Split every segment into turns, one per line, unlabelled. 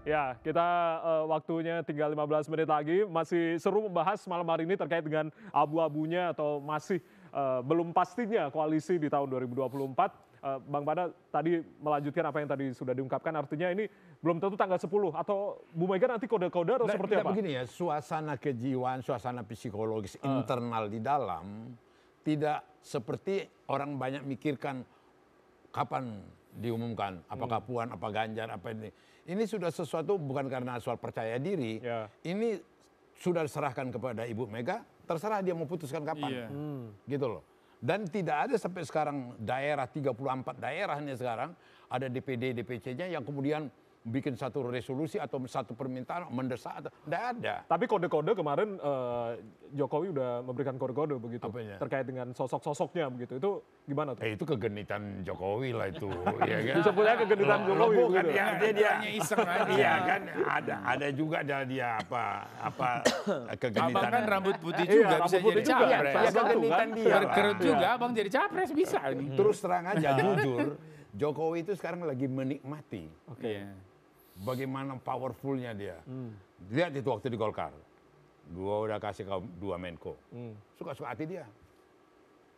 Ya, kita waktunya tinggal 15 menit lagi. Masih seru membahas malam hari ini terkait dengan abu-abunya atau masih belum pastinya koalisi di tahun 2024. Bang Pada tadi melanjutkan apa yang tadi sudah diungkapkan, artinya ini belum tentu tanggal 10 atau Bu Mega nanti kode-kode atau seperti apa?
Begini ya, suasana kejiwaan, suasana psikologis internal di dalam tidak seperti orang banyak mikirkan kapan diumumkan, apakah Puan, apa Ganjar, apa ini. Ini sudah sesuatu bukan karena soal percaya diri, ini sudah diserahkan kepada Ibu Mega, terserah dia mau putuskan kapan. Gitu loh. Dan tidak ada sampai sekarang daerah, 34 daerah ini sekarang, ada DPD, DPC-nya yang kemudian bikin satu resolusi atau satu permintaan mendesak, tidak ada.
Tapi kode-kode kemarin Jokowi udah memberikan kode-kode begitu.
Apanya?
Terkait dengan sosok-sosoknya begitu. Itu gimana tuh?
Itu kegenitan Jokowi lah itu. Ya kan?
Disebutnya kegenitan Jokowi.
Bukan,
begitu.
ya, dia
hanya iseng aja.
Iya kan, ada juga dia apa kegenitan.
Abang kan rambut putih
Iya,
juga
rambut
bisa
putih
jadi
juga.
capres.
Salah
Ya
satu
kegenitan
kan.
dia.
Berkerut
Pak.
juga abang jadi capres bisa nih.
Terus terang aja, jujur, Jokowi itu sekarang lagi menikmati
Iya.
bagaimana powerfulnya dia. Lihat itu waktu di Golkar. Gua udah kasih kau 2 Menko. Suka-suka hati dia.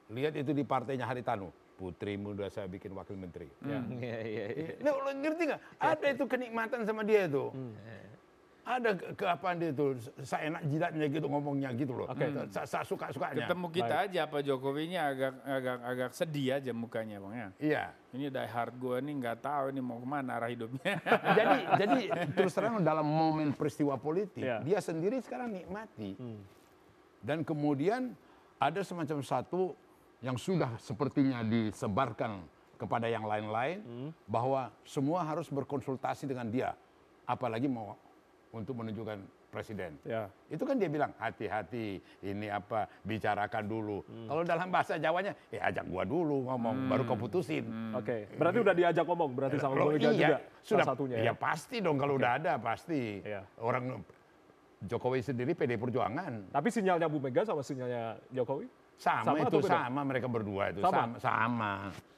Lihat itu di partainya Haritanu. Putrimu udah saya bikin wakil menteri. Nah, lo ngerti nggak? Ada itu kenikmatan sama dia itu. Ada keapaan dia itu, saya enak jidatnya gitu ngomongnya gitu loh. Saya suka-sukanya.
Ketemu kita aja Pak Jokowinya agak sedih aja mukanya bang ya.
Iya.
Ini die hard gue nih nggak tahu ini mau kemana arah hidupnya.
jadi terus terang dalam momen peristiwa politik, dia sendiri sekarang nikmati. Dan kemudian ada semacam satu yang sudah sepertinya disebarkan kepada yang lain-lain, bahwa semua harus berkonsultasi dengan dia. Apalagi mau untuk menunjukkan presiden. Itu kan dia bilang, hati-hati, ini apa, bicarakan dulu. Kalau dalam bahasa Jawanya, ajak gua dulu ngomong, baru kau putusin.
Oke, berarti udah diajak ngomong, berarti sama Bu Mega juga
sudah,
salah satunya
ya pasti dong kalau udah ada, pasti.
Iya.
Orang Jokowi sendiri PD Perjuangan.
Tapi sinyalnya Bu Mega sama sinyalnya Jokowi?
Sama
Sama
itu,
atau beda?
sama mereka berdua itu,
Sama?
sama.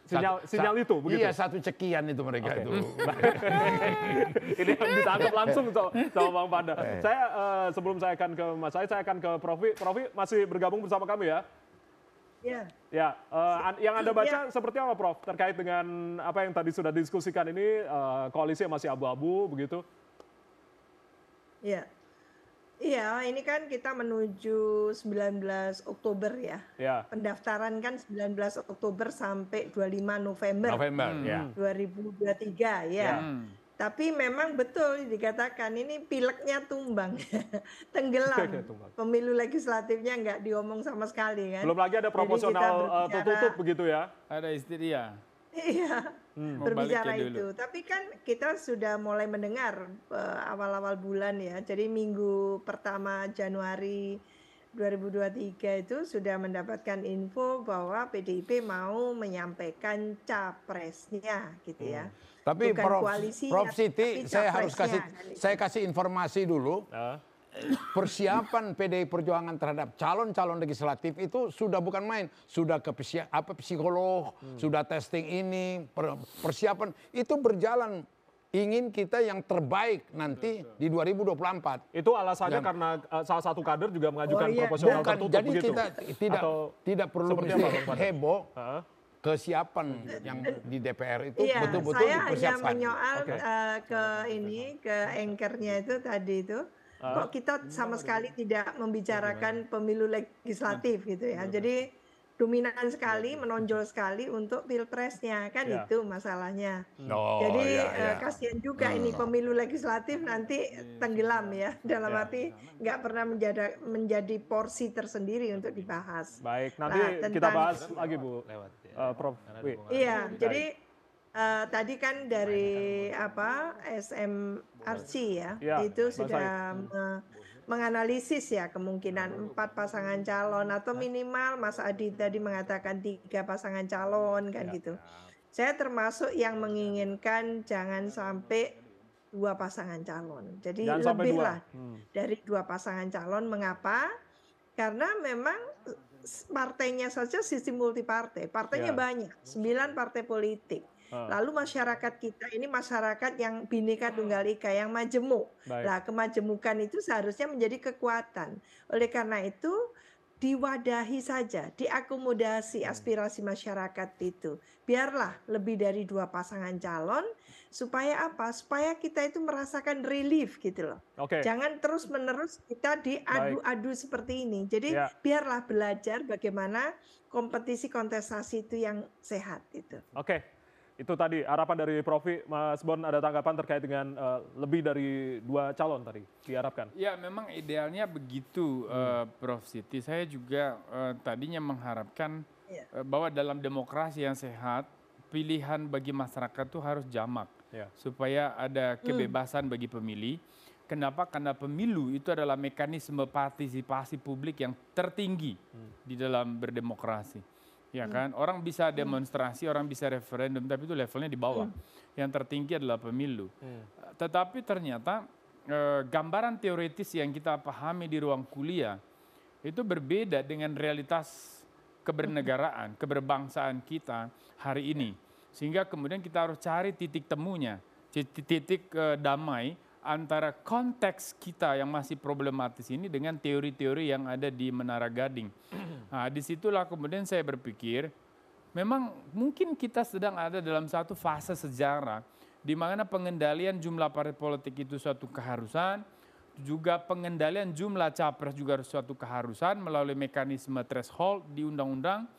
Sinyal itu, begitu?
Iya, satu cekian itu mereka itu.
Ini yang ditangkap langsung sama Bang Panda. Saya sebelum saya akan ke Mas saya akan ke Profi. Profi masih bergabung bersama kami ya?
Iya.
Ya, yang Anda baca seperti apa Prof? Terkait dengan apa yang tadi sudah didiskusikan ini, koalisi yang masih abu-abu begitu?
Iya. Iya, ini kan kita menuju 19 Oktober ya. Pendaftaran kan 19 Oktober sampai 25 November.
Ya.
2023 ya. Tapi memang betul dikatakan ini pileknya tumbang, tenggelam. Pemilu legislatifnya nggak diomong sama sekali kan.
Belum lagi ada proporsional tertutup begitu ya?
Ada istri ya.
Iya, berbicara itu. Tapi kan kita sudah mulai mendengar awal-awal bulan ya. Jadi minggu pertama Januari 2023 itu sudah mendapatkan info bahwa PDIP mau menyampaikan capresnya gitu ya.
Tapi
Bukan
Prof Siti, saya harus
capresnya,
kasih informasi dulu. Persiapan PDI Perjuangan terhadap calon-calon legislatif itu sudah bukan main, sudah ke psikolog, sudah testing ini, persiapan itu berjalan. Ingin kita yang terbaik nanti di 2024.
Itu alasannya karena salah satu kader juga mengajukan proporsional tertutup
jadi
begitu?
Kita tidak perlu heboh. Kesiapan yang di DPR itu betul-betul dipersiapkan.
Saya hanya menyoal ke anchornya itu tadi itu. Kok kita sama sekali tidak membicarakan pemilu legislatif gitu ya. Jadi dominan sekali, menonjol sekali untuk pilpresnya kan itu masalahnya. Jadi kasihan juga ini pemilu legislatif nanti tenggelam ya. Dalam arti nggak pernah menjadi porsi tersendiri untuk dibahas.
Baik, nanti kita bahas lagi Bu. Prof.
Iya, jadi tadi kan dari SMRC ya, itu sudah menganalisis ya kemungkinan 4 pasangan calon atau minimal Mas Adi tadi mengatakan 3 pasangan calon kan gitu. Saya termasuk yang menginginkan jangan sampai 2 pasangan calon. Jadi lebih lah dari 2 pasangan calon. Mengapa? Karena memang partainya saja sistem multipartai, partainya banyak, 9 partai politik. Lalu masyarakat kita ini masyarakat yang Bhinneka Tunggal Ika, yang majemuk.
Baik.
Nah, kemajemukan itu seharusnya menjadi kekuatan. Oleh karena itu, diwadahi saja, diakomodasi aspirasi masyarakat itu. Biarlah lebih dari 2 pasangan calon, supaya apa? Supaya kita itu merasakan relief gitu loh.
Oke.
Jangan terus-menerus kita diadu-adu seperti ini. Jadi
Ya.
biarlah belajar bagaimana kompetisi kontestasi itu yang sehat itu.
Oke, itu tadi harapan dari Profi. Mas Bon, ada tanggapan terkait dengan lebih dari 2 calon tadi diharapkan?
Ya, memang idealnya begitu, Prof. Siti. Saya juga tadinya mengharapkan bahwa dalam demokrasi yang sehat, pilihan bagi masyarakat itu harus jamak, supaya ada kebebasan bagi pemilih. Kenapa? Karena pemilu itu adalah mekanisme partisipasi publik yang tertinggi di dalam berdemokrasi. Ya kan, orang bisa demonstrasi, orang bisa referendum, tapi itu levelnya di bawah. Yang tertinggi adalah pemilu. Tetapi ternyata gambaran teoritis yang kita pahami di ruang kuliah itu berbeda dengan realitas kebernegaraan, keberbangsaan kita hari ini. Sehingga kemudian kita harus cari titik temunya, titik damai antara konteks kita yang masih problematis ini dengan teori-teori yang ada di Menara Gading. Nah, disitulah kemudian saya berpikir, memang mungkin kita sedang ada dalam satu fase sejarah di mana pengendalian jumlah partai politik itu suatu keharusan, juga pengendalian jumlah capres juga harus suatu keharusan melalui mekanisme threshold di undang-undang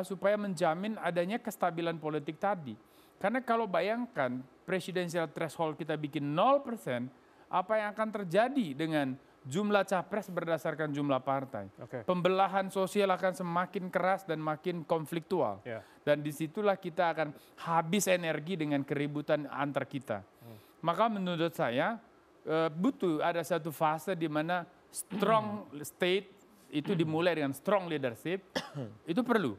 supaya menjamin adanya kestabilan politik tadi. Karena kalau bayangkan presidensial threshold kita bikin 0%, apa yang akan terjadi dengan jumlah capres berdasarkan jumlah partai? Pembelahan sosial akan semakin keras dan makin konfliktual. Dan disitulah kita akan habis energi dengan keributan antar kita. Maka menurut saya butuh ada satu fase di mana strong state itu dimulai dengan strong leadership, itu perlu.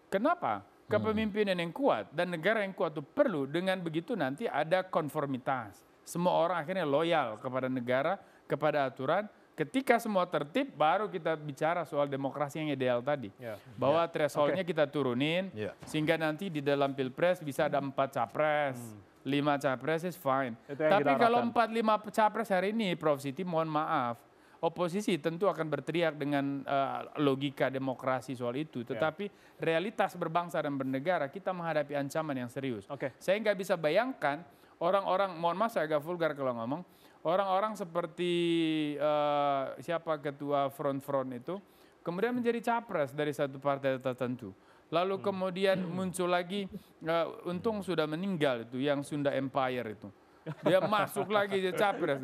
Kenapa? Kepemimpinan yang kuat dan negara yang kuat itu perlu. Dengan begitu nanti ada konformitas. Semua orang akhirnya loyal kepada negara, kepada aturan. Ketika semua tertib, baru kita bicara soal demokrasi yang ideal tadi. Bahwa thresholdnya kita turunin, sehingga nanti di dalam pilpres bisa ada 4 capres, 5 capres is fine. Tapi kalau 4-5 capres hari ini, Prof. Siti, mohon maaf, oposisi tentu akan berteriak dengan logika demokrasi soal itu. Tetapi realitas berbangsa dan bernegara, kita menghadapi ancaman yang serius. Saya nggak bisa bayangkan orang-orang, mohon maaf saya agak vulgar kalau ngomong, orang-orang seperti siapa ketua front-front itu, kemudian menjadi capres dari satu partai tertentu. Lalu kemudian muncul lagi, untung sudah meninggal itu, yang Sunda Empire itu. Dia masuk lagi dia capres.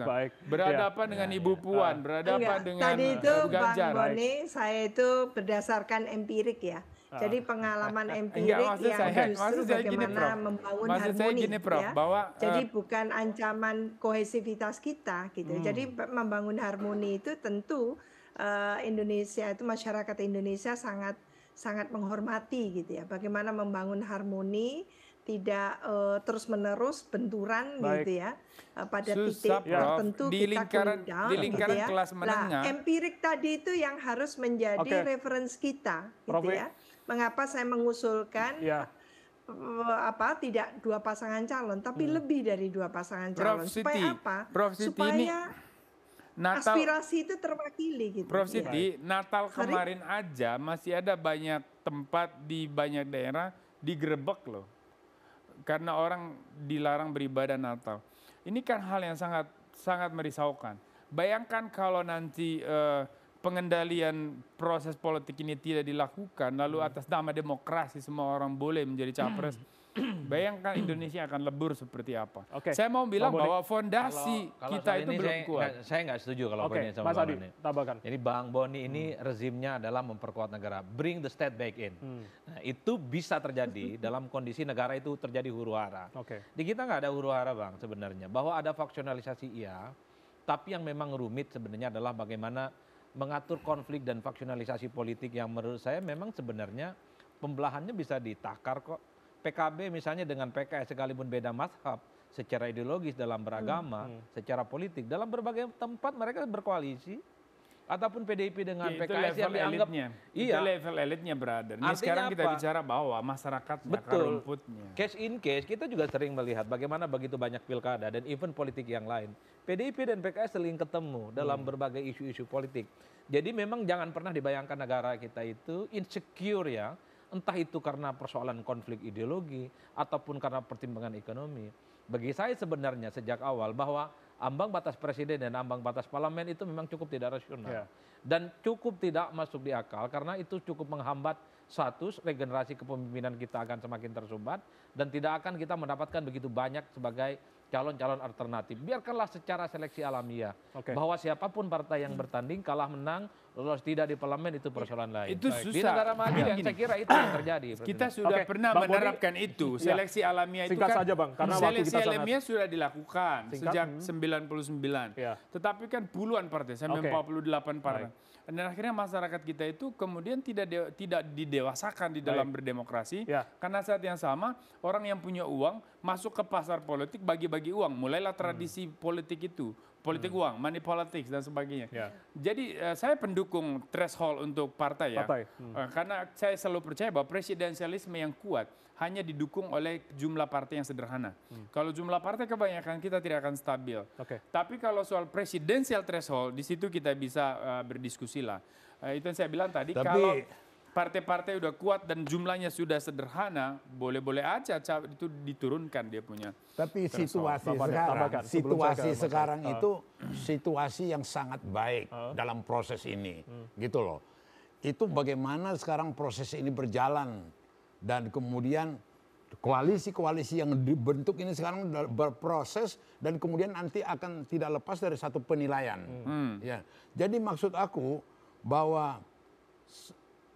Berhadapan dengan Ibu Puan, berhadapan dengan
tadi itu
Ganjar.
Bang Boni, saya itu berdasarkan empirik ya. Jadi pengalaman empirik yang justru bagaimana membangun harmoni
gini, Prof,
ya.
Bahwa,
jadi bukan ancaman kohesivitas kita gitu. Jadi membangun harmoni itu tentu Indonesia itu masyarakat Indonesia sangat menghormati gitu ya. Bagaimana membangun harmoni, tidak terus-menerus benturan gitu ya, pada titik tertentu
di
kita
lingkaran,
cool down,
di lingkaran
gitu ya.
kelas menengah.
Empirik tadi itu yang harus menjadi reference kita gitu ya. Mengapa saya mengusulkan tidak 2 pasangan calon, tapi lebih dari 2 pasangan calon. Supaya apa? Supaya Natal, aspirasi itu terwakili gitu.
Prof. Siti, Natal kemarin aja masih ada banyak tempat di banyak daerah digerebek loh. Karena orang dilarang beribadah Natal. Ini kan hal yang sangat merisaukan. Bayangkan kalau nanti pengendalian proses politik ini tidak dilakukan, lalu atas nama demokrasi semua orang boleh menjadi capres. Bayangkan Indonesia akan lebur seperti apa. Saya mau bilang bahwa fondasi kita itu belum kuat.
Saya nggak setuju kalau ini sama
Mas Adi, tambahkan.
Jadi Bang Boni ini rezimnya adalah memperkuat negara, bring the state back in. Nah, itu bisa terjadi dalam kondisi negara itu terjadi huru-hara. Di kita nggak ada huru-hara, Bang, sebenarnya. Bahwa ada faksionalisasi iya, tapi yang memang rumit sebenarnya adalah bagaimana mengatur konflik dan faksionalisasi politik yang menurut saya memang sebenarnya pembelahannya bisa ditakar kok. PKB misalnya dengan PKS sekalipun beda mazhab secara ideologis dalam beragama, secara politik, dalam berbagai tempat mereka berkoalisi. ataupun PDIP dengan
itu
PKS yang dianggap
itu level elitnya, brother. Ini sekarang kita bicara bahwa masyarakatnya, akar rumputnya.
Case in case kita juga sering melihat bagaimana begitu banyak pilkada dan event politik yang lain. PDIP dan PKS sering ketemu dalam berbagai isu-isu politik. Jadi memang jangan pernah dibayangkan negara kita itu insecure ya. Entah itu karena persoalan konflik ideologi ataupun karena pertimbangan ekonomi. Bagi saya sebenarnya sejak awal bahwa ambang batas presiden dan ambang batas parlemen itu memang cukup tidak rasional. Dan cukup tidak masuk di akal karena itu cukup menghambat regenerasi kepemimpinan kita akan semakin tersumbat dan tidak akan kita mendapatkan begitu banyak sebagai calon-calon alternatif. Biarkanlah secara seleksi alamiah bahwa siapapun partai yang bertanding kalah menang lolos tidak di parlemen itu persoalan lain.
Itu susah.
Di negara maju yang saya kira itu yang terjadi.
Kita sudah pernah menerapkan itu. Seleksi alamiah itu kan.
Saja, Bang, karena
seleksi alamiah sudah dilakukan sejak 99. Tetapi kan puluhan partai, sampai 48 partai. Dan akhirnya masyarakat kita itu kemudian tidak didewasakan di dalam berdemokrasi. Karena saat yang sama orang yang punya uang masuk ke pasar politik bagi-bagi uang. Mulailah tradisi politik itu. Politik uang, money politics dan sebagainya. Jadi saya pendukung threshold untuk partai ya. Karena saya selalu percaya bahwa presidensialisme yang kuat hanya didukung oleh jumlah partai yang sederhana. Kalau jumlah partai kebanyakan kita tidak akan stabil. Tapi kalau soal presidensial threshold, di situ kita bisa berdiskusi lah. Itu yang saya bilang tadi, kalau partai-partai udah kuat dan jumlahnya sudah sederhana, boleh-boleh aja itu diturunkan dia punya.
Tapi situasi sekarang itu situasi yang sangat baik dalam proses ini, gitu loh. Itu bagaimana sekarang proses ini berjalan dan kemudian koalisi-koalisi yang dibentuk ini sekarang berproses dan kemudian nanti akan tidak lepas dari satu penilaian. Ya, jadi maksud aku bahwa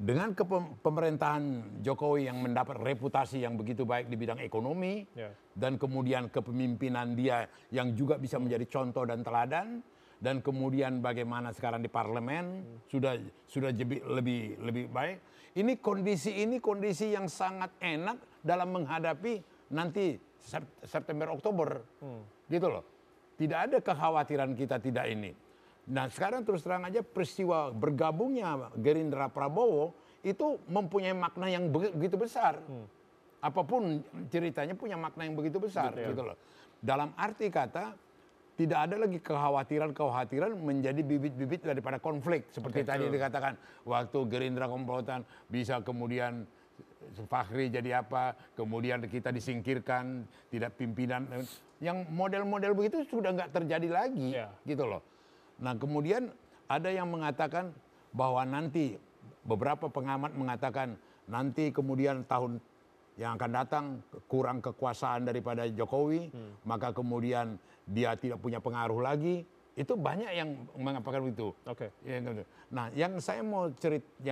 dengan pemerintahan Jokowi yang mendapat reputasi yang begitu baik di bidang ekonomi dan kemudian kepemimpinan dia yang juga bisa menjadi contoh dan teladan dan kemudian bagaimana sekarang di parlemen sudah lebih baik. Ini kondisi yang sangat enak dalam menghadapi nanti September Oktober. Gitu loh. Tidak ada kekhawatiran kita tidak ini. Nah sekarang terus terang aja peristiwa bergabungnya Gerindra Prabowo itu mempunyai makna yang begitu besar. Apapun ceritanya punya makna yang begitu besar. Gitu loh. Dalam arti kata tidak ada lagi kekhawatiran menjadi bibit-bibit daripada konflik. Seperti tadi dikatakan waktu Gerindra komplotan bisa kemudian Fakhri jadi apa, kemudian kita disingkirkan, tidak pimpinan. Yang model-model begitu sudah nggak terjadi lagi. Gitu loh. Nah kemudian ada yang mengatakan bahwa nanti beberapa pengamat mengatakan nanti kemudian tahun yang akan datang kurang kekuasaan daripada Jokowi, maka kemudian dia tidak punya pengaruh lagi. Itu banyak yang mengatakan begitu. Nah yang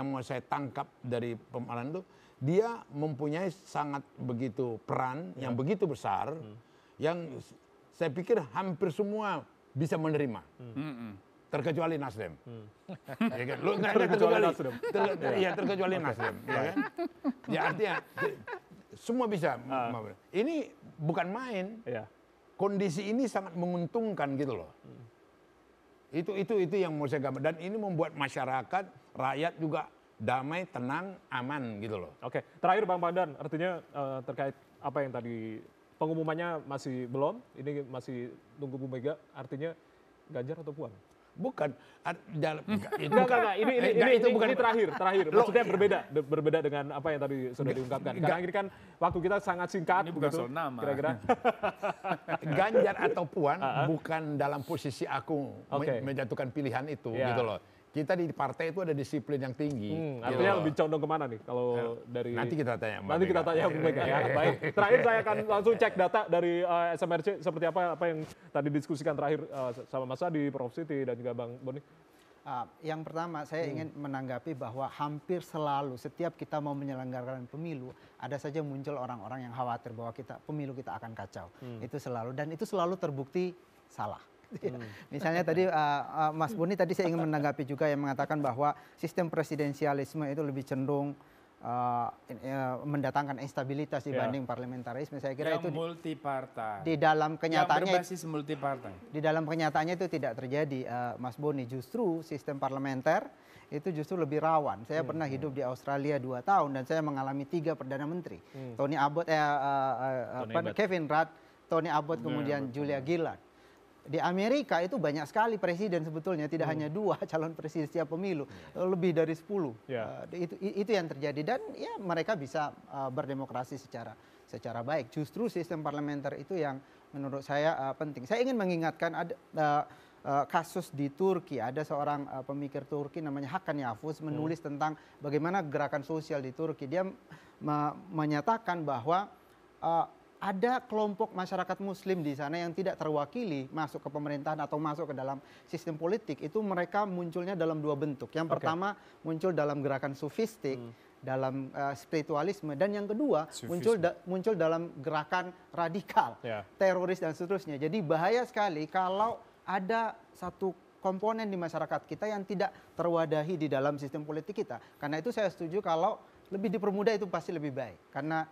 mau saya tangkap dari pemahaman itu, dia mempunyai sangat begitu peran yang begitu besar, yang saya pikir hampir semua bisa menerima, terkecuali Nasdem. Ya kan? Lu nggak ada terkecuali Nasdem. Terkecuali Nasdem. Ya kan? Ya artinya semua bisa. Ini bukan main. Kondisi ini sangat menguntungkan gitu loh. Itu yang mau saya gambar. Dan ini membuat masyarakat, rakyat juga damai, tenang, aman gitu loh.
Oke, terakhir Bang Pandan, artinya terkait apa yang tadi pengumumannya masih belum, ini masih tunggu Bu Mega, artinya Ganjar atau Puan?
Bukan.
Ini terakhir. Maksudnya berbeda dengan apa yang tadi sudah diungkapkan. Karena ini kan waktu kita sangat singkat.
Ini bukan soal nama.
Kira-kira.
Ganjar atau Puan bukan dalam posisi aku menjatuhkan pilihan itu, gitu loh. Kita di partai itu ada disiplin yang tinggi.
Artinya lebih condong kemana nih kalau dari...
Nanti kita tanya.
Nanti kita tanya Bu Mega. Baik. Terakhir saya akan langsung cek data dari SMRC seperti apa yang tadi diskusikan terakhir sama Mas Adi, Prof Siti dan juga Bang Boni.
Yang pertama saya ingin menanggapi bahwa hampir selalu setiap kita mau menyelenggarakan pemilu ada saja muncul orang-orang yang khawatir bahwa pemilu kita akan kacau. Itu selalu, dan itu selalu terbukti salah. Misalnya tadi Mas Boni tadi saya ingin menanggapi juga yang mengatakan bahwa sistem presidensialisme itu lebih cenderung mendatangkan instabilitas dibanding parlementarisme. Saya kira itu
multi partai.
Di dalam kenyataannya,
yang berbasis multi partai.
Di dalam kenyataannya itu tidak terjadi, Mas Boni. Justru sistem parlementer itu justru lebih rawan. Saya pernah hidup di Australia 2 tahun dan saya mengalami 3 perdana menteri. Tony Abbott, Kevin Rudd, Tony Abbott, kemudian Julia Gillard. Di Amerika itu banyak sekali presiden sebetulnya, tidak hanya 2 calon presiden setiap pemilu, lebih dari 10. Itu yang terjadi dan ya mereka bisa berdemokrasi secara baik. Justru sistem parlementer itu yang menurut saya penting. Saya ingin mengingatkan ada kasus di Turki, ada seorang pemikir Turki namanya Hakan Yavuz menulis tentang bagaimana gerakan sosial di Turki. Dia menyatakan bahwa ada kelompok masyarakat muslim di sana yang tidak terwakili masuk ke pemerintahan atau masuk ke dalam sistem politik. Itu mereka munculnya dalam 2 bentuk. Yang pertama muncul dalam gerakan sufistik, dalam spiritualisme, dan yang kedua muncul dalam gerakan radikal, teroris dan seterusnya. Jadi bahaya sekali kalau ada satu komponen di masyarakat kita yang tidak terwadahi di dalam sistem politik kita. Karena itu saya setuju kalau lebih dipermudah itu pasti lebih baik. Karena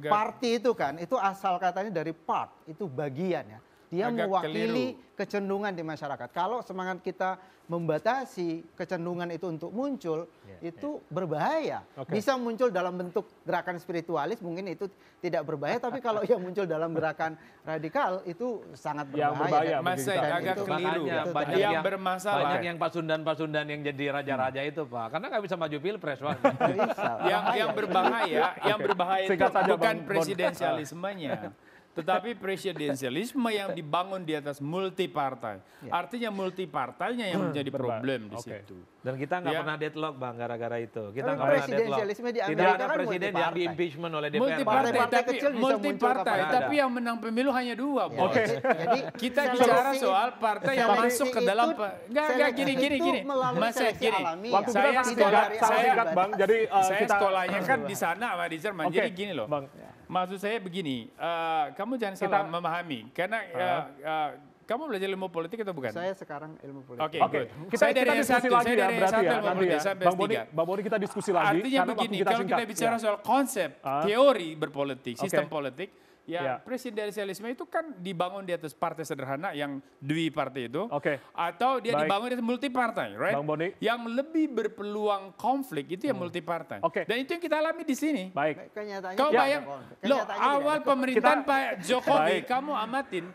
parti itu kan, itu asal katanya dari part, itu bagian ya. Dia mewakili kecenderungan di masyarakat. Kalau semangat kita membatasi kecenderungan itu untuk muncul, itu berbahaya. Bisa muncul dalam bentuk gerakan spiritualis, mungkin itu tidak berbahaya. Tapi kalau yang muncul dalam gerakan radikal, itu sangat berbahaya.
Masih agak keliru. Yang bermasalah.
Banyak yang pasundan-pasundan yang jadi raja-raja itu, Pak. Karena nggak bisa maju pilpres, Pak.
Yang berbahaya itu bukan presidensialismenya. Tetapi presidensialisme yang dibangun di atas multi partai. Artinya multi partainya yang menjadi problem di situ.
Dan kita nggak pernah deadlock, Bang, gara-gara itu. Kita nggak
pernah deadlock. Tidak
ada presiden yang di-impeachment oleh DPR.
Multi partai, tapi yang menang pemilu hanya 2. Jadi kita bicara soal partai yang masuk ke dalam... Enggak, gini. Mas gini. Saya sekolahnya kan di sana, Pak Rizerman. Jadi gini loh. Maksud saya begini, kamu jangan salah memahami. Karena kamu belajar ilmu politik atau bukan?
Saya sekarang ilmu politik.
Oke. Kita diskusi lagi ya berarti ya nanti ya. Bang Boni kita diskusi lagi.
Artinya begini, kalau kita bicara soal konsep, teori berpolitik, sistem politik, ya presidensialisme itu kan dibangun di atas partai sederhana yang dwi partai itu, atau dia dibangun di atas multi partai, right?
Bang Boni.
Yang lebih berpeluang konflik itu yang multi partai. Dan itu yang kita alami di sini.
Baik.
Kau bayang, loh awal pemerintahan Pak Jokowi, kamu amatin.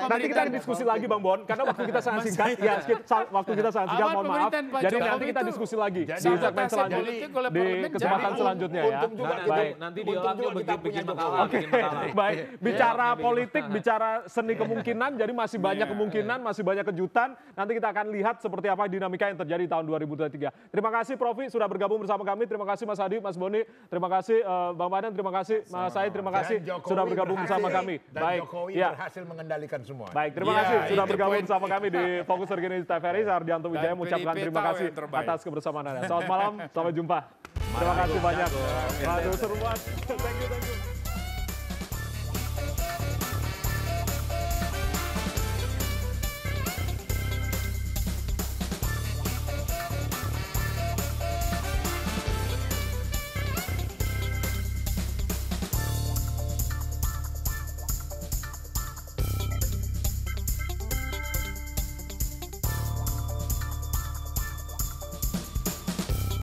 Nanti kita diskusi lagi Bang Bon, karena waktu kita sangat singkat. Ya, waktu kita sangat singkat, mohon maaf. Jadi nanti kita diskusi lagi di segmen selanjutnya, di kesempatan selanjutnya ya.
Baik. Nanti dialognya bikin masalah.
Baik, bicara politik, bicara seni kemungkinan, jadi masih banyak kemungkinan, masih banyak kejutan. Nanti kita akan lihat seperti apa dinamika yang terjadi di tahun 2023. Terima kasih Profi sudah bergabung bersama kami. Terima kasih Mas Adi, Mas Boni. Terima kasih Bang Badan. Terima kasih Mas Said. Terima kasih sudah bergabung bersama kami.
Baik, Jokowi berhasil mengendalikan semua.
Baik, terima kasih sudah bergabung bersama kami di Fokus Terkini TVRI. Saya Ardianto Wijaya mengucapkan terima kasih atas kebersamaan Anda. Selamat malam, sampai jumpa. Terima kasih banyak. Waduh, seru banget. Thank you.